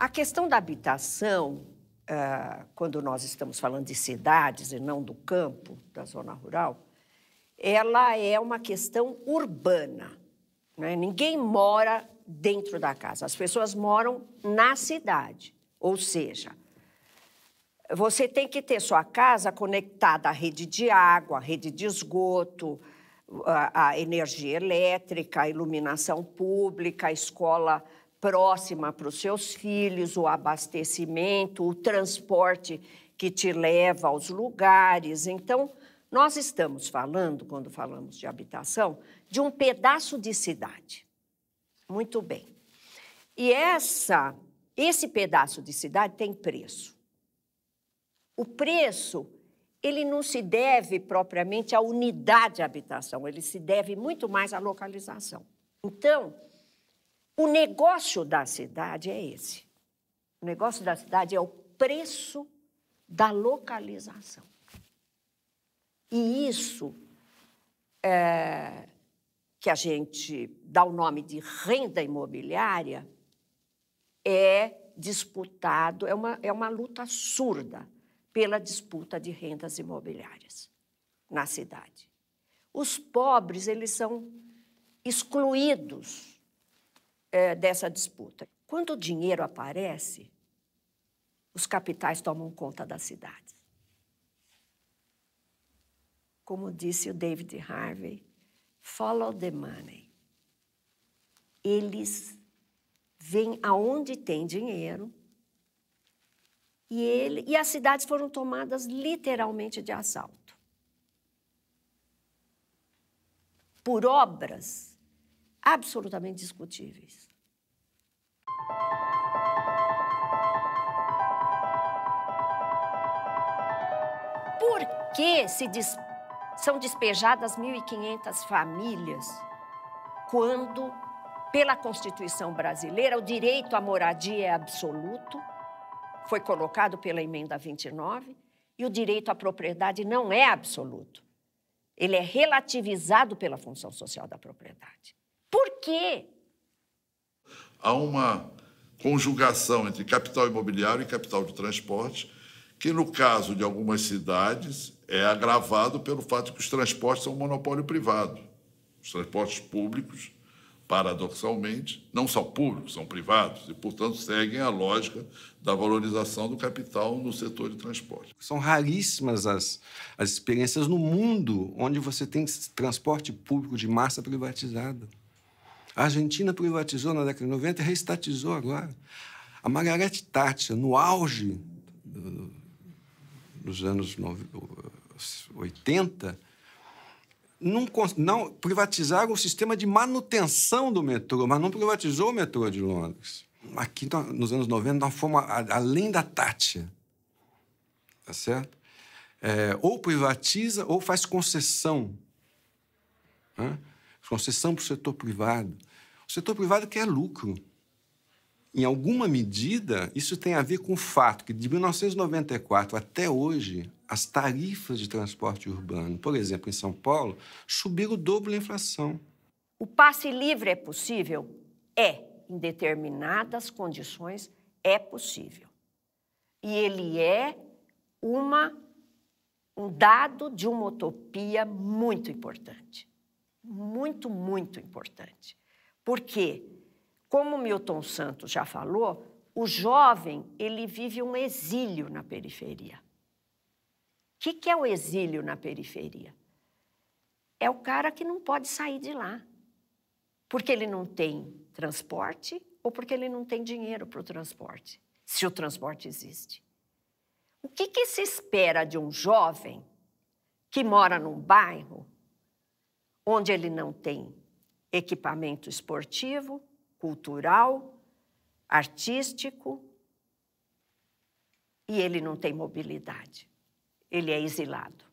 A questão da habitação, quando nós estamos falando de cidades e não do campo, da zona rural, ela é uma questão urbana, né? Ninguém mora dentro da casa, as pessoas moram na cidade. Ou seja, você tem que ter sua casa conectada à rede de água, à rede de esgoto, à energia elétrica, à iluminação pública, à escola próxima para os seus filhos, o abastecimento, o transporte que te leva aos lugares. Então, nós estamos falando, quando falamos de habitação, de um pedaço de cidade. Muito bem. E esse pedaço de cidade tem preço. O preço, ele não se deve propriamente à unidade de habitação, ele se deve muito mais à localização. Então, o negócio da cidade é esse. O negócio da cidade é o preço da localização. E isso que a gente dá o nome de renda imobiliária é disputado, é uma luta surda pela disputa de rendas imobiliárias na cidade. Os pobres, eles são excluídos dessa disputa. Quando o dinheiro aparece, os capitais tomam conta das cidades. Como disse o David Harvey, follow the money. Eles vêm aonde tem dinheiro e as cidades foram tomadas literalmente de assalto. Por obras absolutamente discutíveis. Por que são despejadas 1.500 famílias quando, pela Constituição brasileira, o direito à moradia é absoluto, foi colocado pela Emenda 29, e o direito à propriedade não é absoluto. Ele é relativizado pela função social da propriedade. Por quê? Há uma conjugação entre capital imobiliário e capital de transporte, que, no caso de algumas cidades, é agravado pelo fato de que os transportes são um monopólio privado. Os transportes públicos, paradoxalmente, não são públicos, são privados, e, portanto, seguem a lógica da valorização do capital no setor de transporte. São raríssimas as experiências no mundo onde você tem transporte público de massa privatizado. A Argentina privatizou na década de 90 e reestatizou agora. A Margaret Thatcher, no auge dos anos 80, não privatizaram o sistema de manutenção do metrô, mas não privatizou o metrô de Londres. Aqui, nos anos 90, nós fomos além da Thatcher. Tá certo? Ou privatiza ou faz concessão. Né? Concessão para o setor privado. O setor privado quer lucro. Em alguma medida, isso tem a ver com o fato que, de 1994 até hoje, as tarifas de transporte urbano, por exemplo, em São Paulo, subiram o dobro da inflação. O passe livre é possível? É. Em determinadas condições, é possível. E ele é um dado de uma utopia muito importante. Muito, muito importante. Porque, como Milton Santos já falou, o jovem, ele vive um exílio na periferia. O que é o exílio na periferia? É o cara que não pode sair de lá, porque ele não tem transporte ou porque ele não tem dinheiro para o transporte, se o transporte existe. O que se espera de um jovem que mora num bairro onde ele não tem equipamento esportivo, cultural, artístico, e ele não tem mobilidade? Ele é exilado.